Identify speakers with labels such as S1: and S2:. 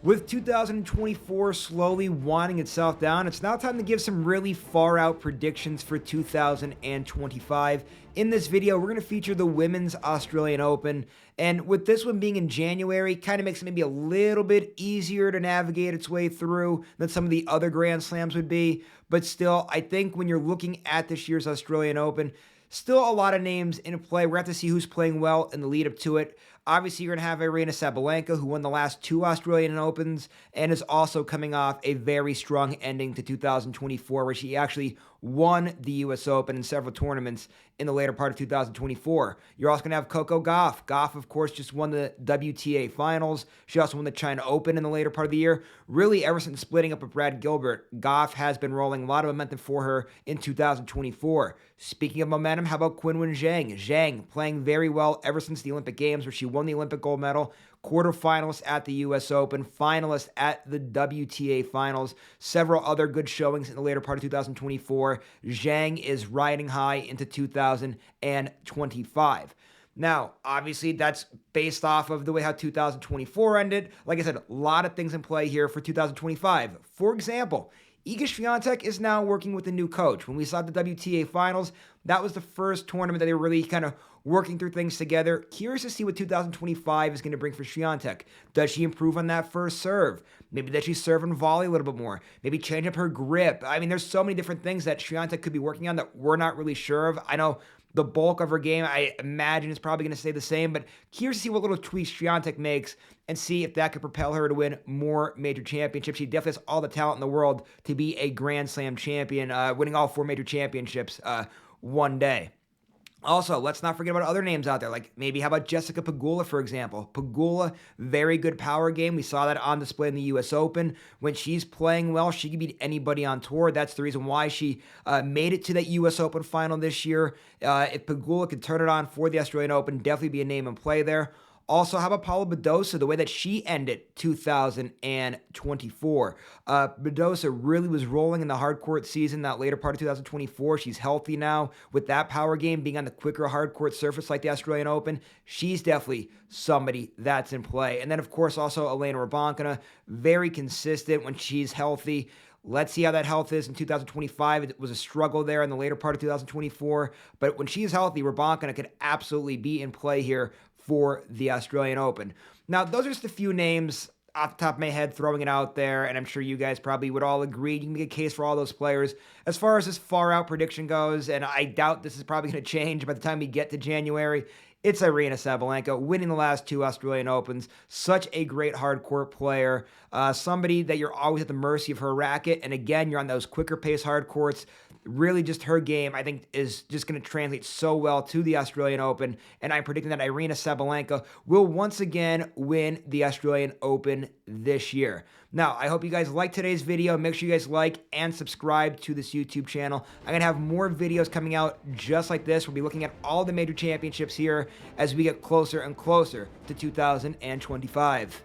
S1: With 2024 slowly winding itself down, it's now time to give some really far out predictions for 2025. In this video, we're going to feature the Women's Australian Open, and with this one being in January, kind of makes it maybe a little bit easier to navigate its way through than some of the other Grand Slams would be, but still, I think when you're looking at this year's Australian Open, still a lot of names in play. We're going to have to see who's playing well in the lead up to it. Obviously, you're going to have Aryna Sabalenka, who won the last two Australian Opens and is also coming off a very strong ending to 2024, where she actually won the U.S. Open in several tournaments in the later part of 2024. You're also going to have Coco Gauff. Gauff, of course, just won the WTA Finals. She also won the China Open in the later part of the year. Really, ever since splitting up with Brad Gilbert, Gauff has been rolling a lot of momentum for her in 2024. Speaking of momentum, how about Qinwen Zheng? Zheng playing very well ever since the Olympic Games, where she won the Olympic gold medal, quarterfinalist at the U.S. Open, finalist at the WTA Finals, several other good showings in the later part of 2024. Zheng is riding high into 2025. Now, obviously, that's based off of the way how 2024 ended. Like I said, a lot of things in play here for 2025. For example, Iga Swiatek is now working with a new coach. When we saw the WTA Finals, that was the first tournament that they were really kind of working through things together. Curious to see what 2025 is going to bring for Swiatek. Does she improve on that first serve? Maybe does she serve and volley a little bit more? Maybe change up her grip? I mean, there's so many different things that Swiatek could be working on that we're not really sure of. I know the bulk of her game, I imagine, is probably going to stay the same, but curious to see what little tweaks Swiatek makes and see if that could propel her to win more major championships. She definitely has all the talent in the world to be a Grand Slam champion, winning all four major championships one day. Also, let's not forget about other names out there, like maybe how about Jessica Pegula, for example. Pegula, very good power game. We saw that on display in the U.S. Open. When she's playing well, she can beat anybody on tour. That's the reason why she made it to that U.S. Open final this year. If Pegula could turn it on for the Australian Open, definitely be a name in play there. Also, how about Paula Badosa, the way that she ended 2024? Badosa really was rolling in the hard court season, that later part of 2024. She's healthy now. With that power game being on the quicker hard court surface like the Australian Open, she's definitely somebody that's in play. And then, of course, also Elena Rybakina, very consistent when she's healthy. Let's see how that health is in 2025. It was a struggle there in the later part of 2024. But when she's healthy, Rybakina could absolutely be in play here for the Australian Open. Now, those are just a few names off the top of my head throwing it out there, and I'm sure you guys probably would all agree. You can make a case for all those players. As far as this far-out prediction goes, and I doubt this is probably going to change by the time we get to January, it's Aryna Sabalenka winning the last two Australian Opens. Such a great hardcourt player. Somebody that you're always at the mercy of her racket. And again, you're on those quicker pace hardcourts. Really just her game, I think, is just going to translate so well to the Australian Open. And I'm predicting that Aryna Sabalenka will once again win the Australian Open this year. Now, I hope you guys liked today's video. Make sure you guys like and subscribe to this YouTube channel. I'm going to have more videos coming out just like this. We'll be looking at all the major championships here as we get closer and closer to 2025.